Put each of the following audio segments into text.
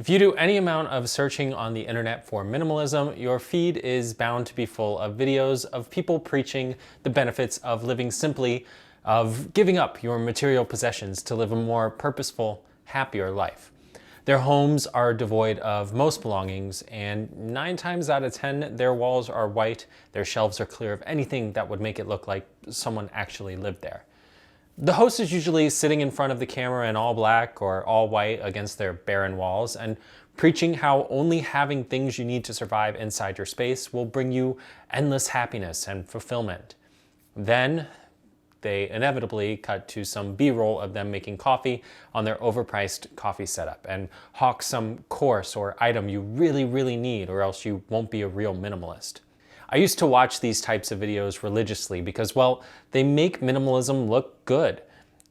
If you do any amount of searching on the internet for minimalism, your feed is bound to be full of videos of people preaching the benefits of living simply, of giving up your material possessions to live a more purposeful, happier life. Their homes are devoid of most belongings, and 9 times out of 10, their walls are white, their shelves are clear of anything that would make it look like someone actually lived there. The host is usually sitting in front of the camera in all black or all white against their barren walls and preaching how only having things you need to survive inside your space will bring you endless happiness and fulfillment. Then they inevitably cut to some B-roll of them making coffee on their overpriced coffee setup and hawk some course or item you really need, or else you won't be a real minimalist. I used to watch these types of videos religiously because, well, they make minimalism look good.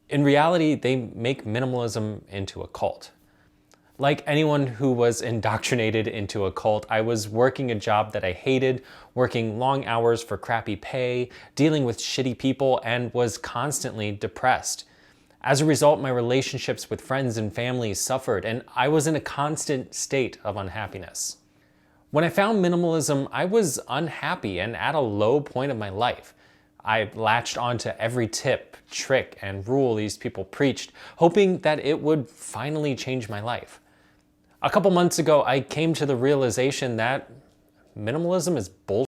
In reality, they make minimalism into a cult. Like anyone who was indoctrinated into a cult, I was working a job that I hated, working long hours for crappy pay, dealing with shitty people, and was constantly depressed. As a result, my relationships with friends and family suffered, and I was in a constant state of unhappiness. When I found minimalism, I was unhappy and at a low point of my life. I latched onto every tip, trick, and rule these people preached, hoping that it would finally change my life. A couple months ago, I came to the realization that minimalism is bullshit.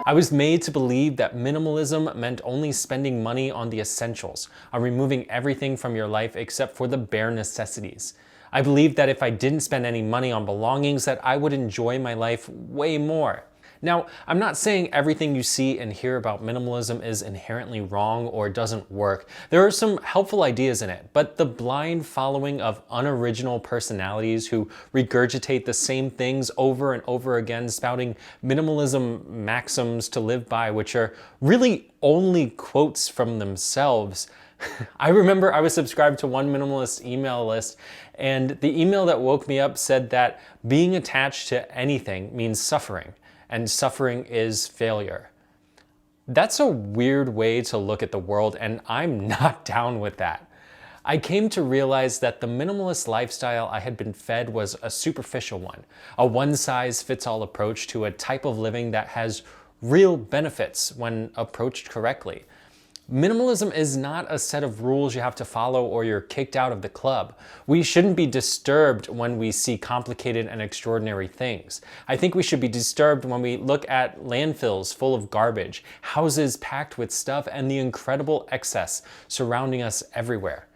I was made to believe that minimalism meant only spending money on the essentials, on removing everything from your life except for the bare necessities. I believed that if I didn't spend any money on belongings, that I would enjoy my life way more. Now, I'm not saying everything you see and hear about minimalism is inherently wrong or doesn't work. There are some helpful ideas in it, but the blind following of unoriginal personalities who regurgitate the same things over and over again, spouting minimalism maxims to live by, which are really only quotes from themselves. I remember I was subscribed to one minimalist email list, and the email that woke me up said that being attached to anything means suffering, and suffering is failure. That's a weird way to look at the world, and I'm not down with that. I came to realize that the minimalist lifestyle I had been fed was a superficial one, a one-size-fits-all approach to a type of living that has real benefits when approached correctly. Minimalism is not a set of rules you have to follow or you're kicked out of the club. We shouldn't be disturbed when we see complicated and extraordinary things. I think we should be disturbed when we look at landfills full of garbage, houses packed with stuff, and the incredible excess surrounding us everywhere.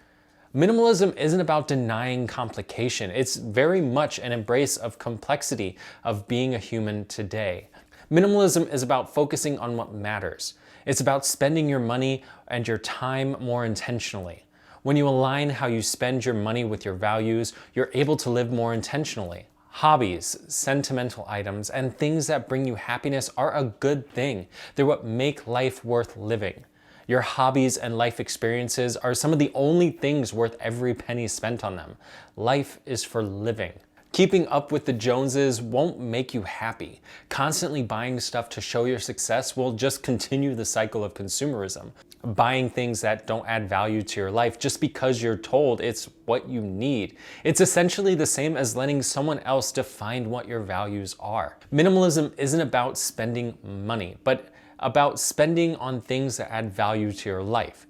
Minimalism isn't about denying complication. It's very much an embrace of complexity of being a human today. Minimalism is about focusing on what matters. It's about spending your money and your time more intentionally. When you align how you spend your money with your values, you're able to live more intentionally. Hobbies, sentimental items, and things that bring you happiness are a good thing. They're what make life worth living. Your hobbies and life experiences are some of the only things worth every penny spent on them. Life is for living. Keeping up with the Joneses won't make you happy. Constantly buying stuff to show your success will just continue the cycle of consumerism. Buying things that don't add value to your life just because you're told it's what you need. It's essentially the same as letting someone else define what your values are. Minimalism isn't about spending money, but about spending on things that add value to your life.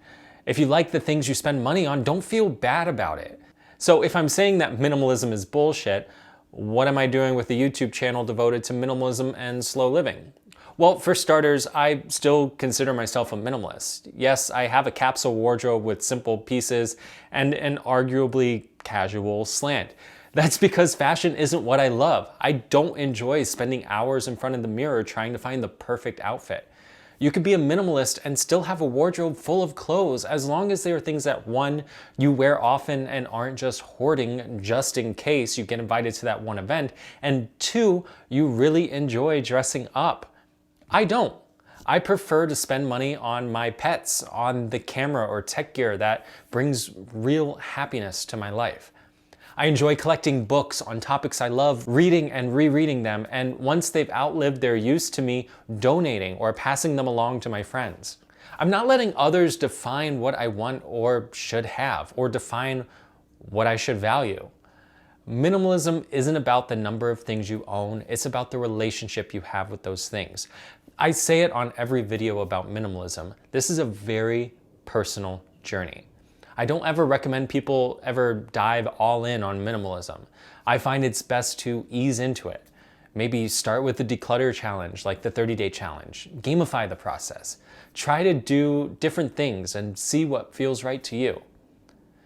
If you like the things you spend money on, don't feel bad about it. So if I'm saying that minimalism is bullshit, what am I doing with the YouTube channel devoted to minimalism and slow living? Well, for starters, I still consider myself a minimalist. Yes, I have a capsule wardrobe with simple pieces and an arguably casual slant. That's because fashion isn't what I love. I don't enjoy spending hours in front of the mirror trying to find the perfect outfit. You could be a minimalist and still have a wardrobe full of clothes as long as they are things that, one, you wear often and aren't just hoarding just in case you get invited to that one event, and two, you really enjoy dressing up. I don't. I prefer to spend money on my pets, on the camera or tech gear that brings real happiness to my life. I enjoy collecting books on topics I love, reading and rereading them, and once they've outlived their use to me, donating or passing them along to my friends. I'm not letting others define what I want or should have, or define what I should value. Minimalism isn't about the number of things you own, it's about the relationship you have with those things. I say it on every video about minimalism. This is a very personal journey. I don't ever recommend people ever dive all in on minimalism. I find it's best to ease into it. Maybe start with the declutter challenge, like the 30-day challenge. Gamify the process. Try to do different things and see what feels right to you.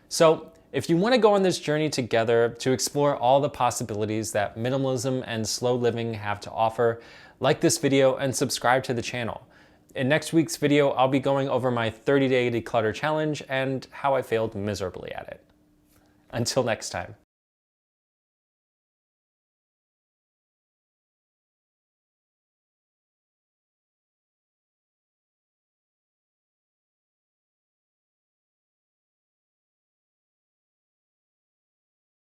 So, if you want to go on this journey together to explore all the possibilities that minimalism and slow living have to offer, like this video and subscribe to the channel. In next week's video, I'll be going over my 30-day declutter challenge and how I failed miserably at it. Until next time.